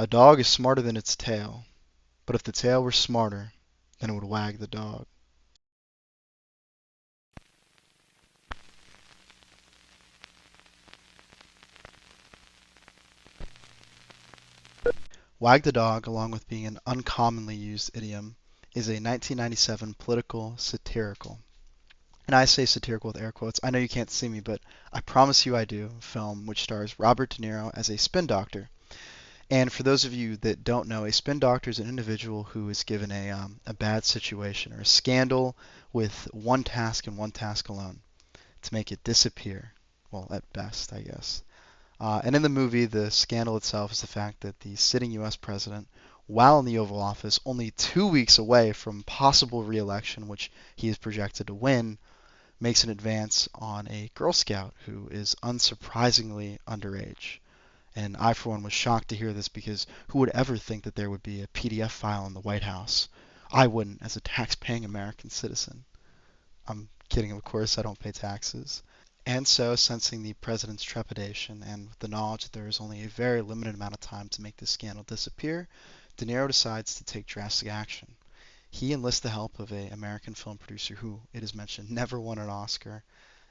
A dog is smarter than its tail, but if the tail were smarter, then it would wag the dog. Wag the dog, along with being an uncommonly used idiom, is a 1997 political satirical, and I say satirical with air quotes. I know you can't see me, but I promise you I do, film which stars Robert De Niro as a spin doctor. And for those of you that don't know, a spin doctor is an individual who is given a bad situation or a scandal with one task and one task alone, to make it disappear. Well, at best, I guess. And in the movie, the scandal itself is the fact that the sitting U.S. president, while in the Oval Office, only 2 weeks away from possible re-election, which he is projected to win, makes an advance on a Girl Scout who is unsurprisingly underage. And I, for one, was shocked to hear this because who would ever think that there would be a PDF file in the White House? I wouldn't, as a tax-paying American citizen. I'm kidding, of course, I don't pay taxes. And so, sensing the president's trepidation and with the knowledge that there is only a very limited amount of time to make this scandal disappear, De Niro decides to take drastic action. He enlists the help of an American film producer who, it is mentioned, never won an Oscar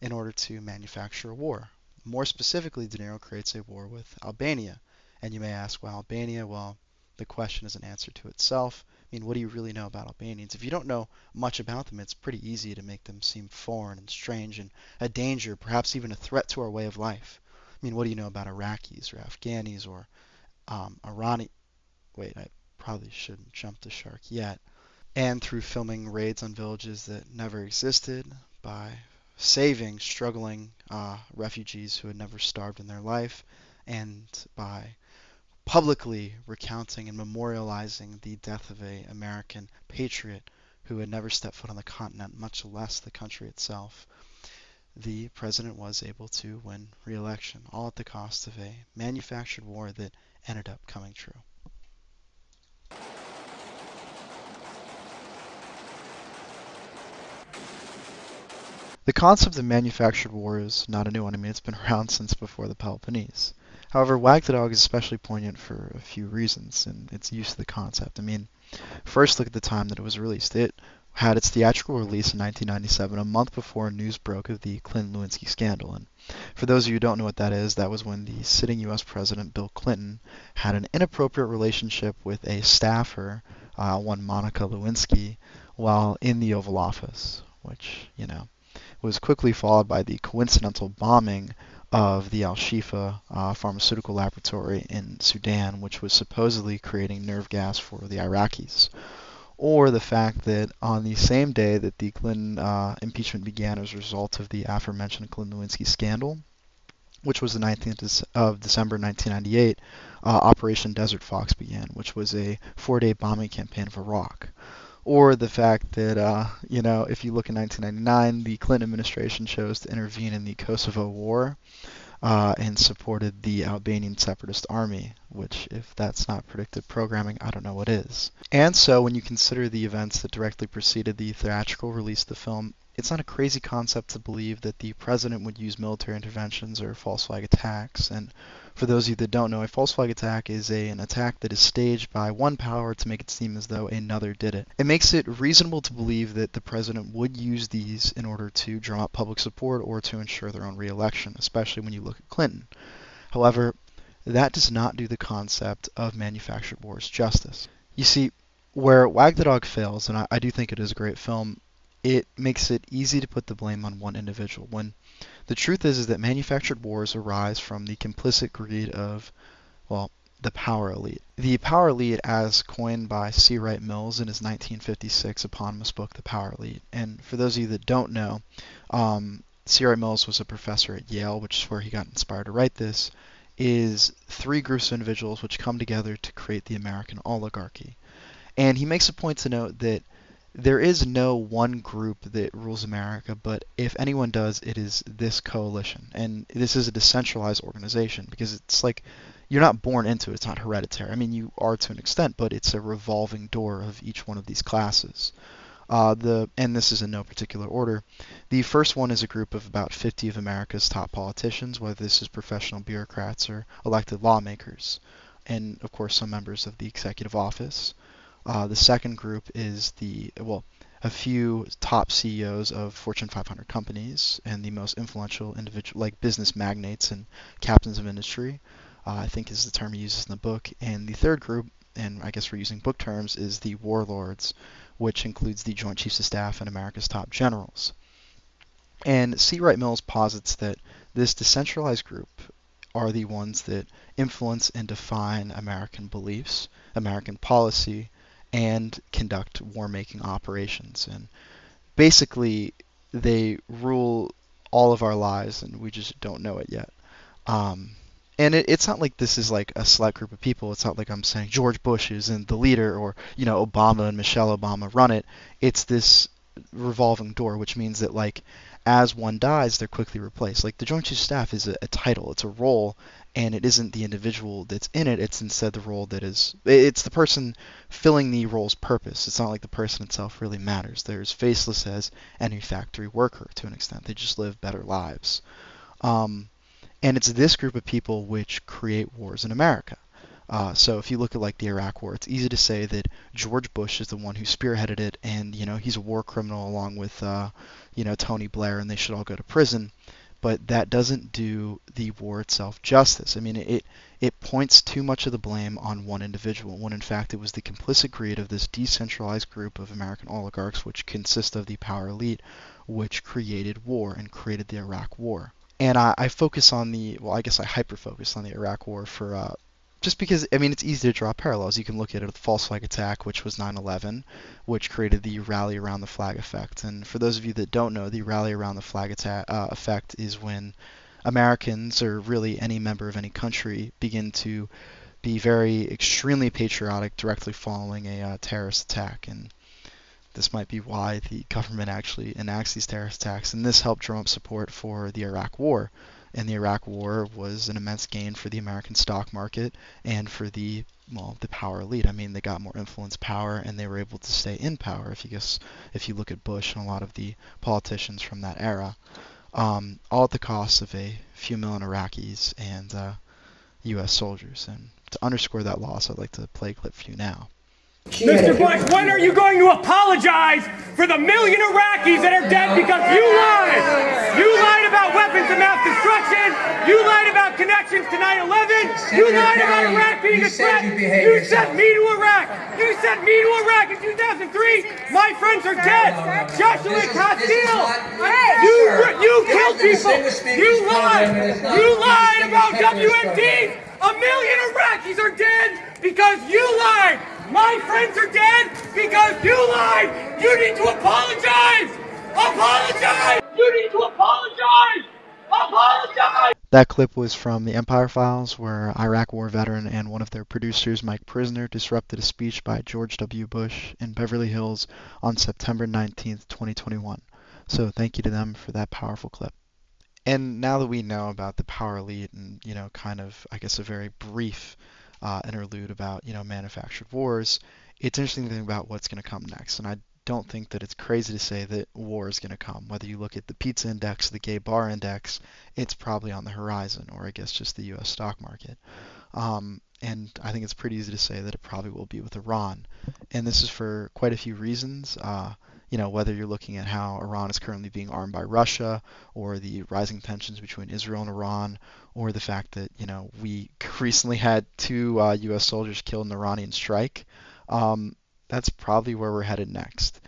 in order to manufacture a war. More specifically, De Niro creates a war with Albania. And you may ask, well, Albania, well, the question is an answer to itself. I mean, what do you really know about Albanians? If you don't know much about them, it's pretty easy to make them seem foreign and strange and a danger, perhaps even a threat to our way of life. I mean, what do you know about Iraqis or Afghanis or Irani? Wait, I probably shouldn't jump the shark yet. And through filming raids on villages that never existed, by saving struggling refugees who had never starved in their life, and by publicly recounting and memorializing the death of an American patriot who had never stepped foot on the continent, much less the country itself, the president was able to win re-election, all at the cost of a manufactured war that ended up coming true. The concept of manufactured war is not a new one. I mean, it's been around since before the Peloponnese. However, Wag the Dog is especially poignant for a few reasons in its use of the concept. I mean, first look at the time that it was released. It had its theatrical release in 1997, a month before news broke of the Clinton-Lewinsky scandal. And for those of you who don't know what that is, that was when the sitting U.S. President, Bill Clinton, had an inappropriate relationship with a staffer, one Monica Lewinsky, while in the Oval Office, which, was quickly followed by the coincidental bombing of the Al-Shifa pharmaceutical laboratory in Sudan, which was supposedly creating nerve gas for the Iraqis. Or the fact that on the same day that the Clinton impeachment began as a result of the aforementioned Clinton-Lewinsky scandal, which was the 19th of December 1998, Operation Desert Fox began, which was a 4-day bombing campaign of Iraq. Or the fact that, if you look in 1999, the Clinton administration chose to intervene in the Kosovo War and supported the Albanian separatist army, which, if that's not predictive programming, I don't know what is. And so when you consider the events that directly preceded the theatrical release of the film, it's not a crazy concept to believe that the president would use military interventions or false flag attacks. And for those of you that don't know, a false flag attack is an attack that is staged by one power to make it seem as though another did it. It makes it reasonable to believe that the president would use these in order to draw up public support or to ensure their own re-election, especially when you look at Clinton. However, that does not do the concept of manufactured wars justice. You see, where Wag the Dog fails, and I do think it is a great film, it makes it easy to put the blame on one individual, when the truth is that manufactured wars arise from the complicit greed of, well, the power elite. The power elite, as coined by C. Wright Mills in his 1956 eponymous book, The Power Elite. And for those of you that don't know, C. Wright Mills was a professor at Yale, which is where he got inspired to write this, is three groups of individuals which come together to create the American oligarchy. And he makes a point to note that there is no one group that rules America, but if anyone does, it is this coalition. And this is a decentralized organization because it's like you're not born into it. It's not hereditary. I mean, you are to an extent, but it's a revolving door of each one of these classes. And this is in no particular order. The first one is a group of about 50 of America's top politicians, whether this is professional bureaucrats or elected lawmakers. and of course some members of the executive office. The second group is a few top CEOs of Fortune 500 companies and the most influential individual, like business magnates and captains of industry, I think is the term he uses in the book. And the third group, and I guess we're using book terms, is the warlords, which includes the Joint Chiefs of Staff and America's top generals. And C. Wright Mills posits that this decentralized group are the ones that influence and define American beliefs, American policy, and conduct war-making operations. And basically, they rule all of our lives, and we just don't know it yet. Um, and it's not like this is like a select group of people. It's not like I'm saying George Bush isn't the leader, or Obama and Michelle Obama run it. It's this revolving door, which means that like as one dies, they're quickly replaced. Like the Joint Chiefs of Staff is a title, it's a role, and it isn't the individual that's in it. It's instead the role it's the person filling the role's purpose. It's not like the person itself really matters. They're as faceless as any factory worker to an extent. They just live better lives. And it's this group of people which create wars in America. So if you look at like the Iraq War, it's easy to say that George Bush is the one who spearheaded it, and he's a war criminal along with Tony Blair, and they should all go to prison. But that doesn't do the war itself justice. I mean, it points too much of the blame on one individual, when in fact it was the complicit greed of this decentralized group of American oligarchs, which consist of the power elite, which created war and created the Iraq War. And I focus on I guess I hyper-focus on the Iraq War for just because, I mean, it's easy to draw parallels. You can look at a false flag attack, which was 9/11, which created the rally around the flag effect. And for those of you that don't know, the rally around the flag effect is when Americans, or really any member of any country, begin to be very extremely patriotic directly following a terrorist attack. And this might be why the government actually enacts these terrorist attacks. And this helped drum up support for the Iraq War. And the Iraq War was an immense gain for the American stock market and for the power elite. I mean, they got more influence, power, and they were able to stay in power. If you look at Bush and a lot of the politicians from that era, all at the cost of a few million Iraqis and U.S. soldiers. And to underscore that loss, I'd like to play a clip for you now. Mr. Bush, when are you going to apologize for the million Iraqis that are dead because you lied? You lied about weapons of mass destruction. You lied about connections to 9/11. You lied about Iraq being a threat. You sent me to Iraq. You sent me to Iraq in 2003. My friends are dead. Joshua Castile. You killed people. You lied. You lied about WMD. A million Iraqis are dead because you lied. My friends are dead because you lied. You need to apologize. Apologize. You need to apologize. Apologize. That clip was from the Empire Files, where Iraq War veteran and one of their producers, Mike Prisner, disrupted a speech by George W. Bush in Beverly Hills on September 19th, 2021. So thank you to them for that powerful clip. And now that we know about the power elite and, kind of, I guess, a very brief interlude about, manufactured wars, it's interesting to think about what's going to come next. And I don't think that it's crazy to say that war is going to come. Whether you look at the pizza index, the gay bar index, it's probably on the horizon, or I guess just the U.S. stock market. And I think it's pretty easy to say that it probably will be with Iran. And this is for quite a few reasons. Whether you're looking at how Iran is currently being armed by Russia, or the rising tensions between Israel and Iran, or the fact that, we recently had 2 U.S. soldiers killed in an Iranian strike. That's probably where we're headed next.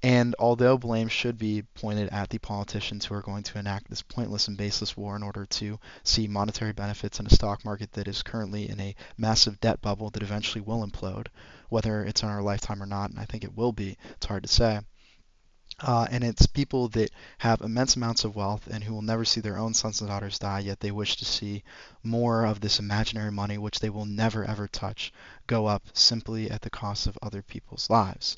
And although blame should be pointed at the politicians who are going to enact this pointless and baseless war in order to see monetary benefits in a stock market that is currently in a massive debt bubble that eventually will implode, whether it's in our lifetime or not, and I think it will be, it's hard to say. And it's people that have immense amounts of wealth and who will never see their own sons and daughters die, yet they wish to see more of this imaginary money, which they will never ever touch, go up simply at the cost of other people's lives.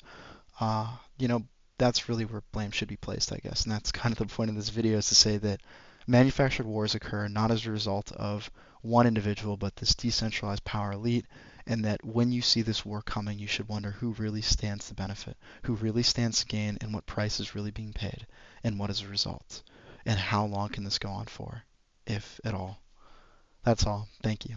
That's really where blame should be placed, I guess. And that's kind of the point of this video, is to say that manufactured wars occur not as a result of one individual, but this decentralized power elite, and that when you see this war coming, you should wonder who really stands to benefit, who really stands to gain, and what price is really being paid, and what is the result, and how long can this go on for, if at all. That's all. Thank you.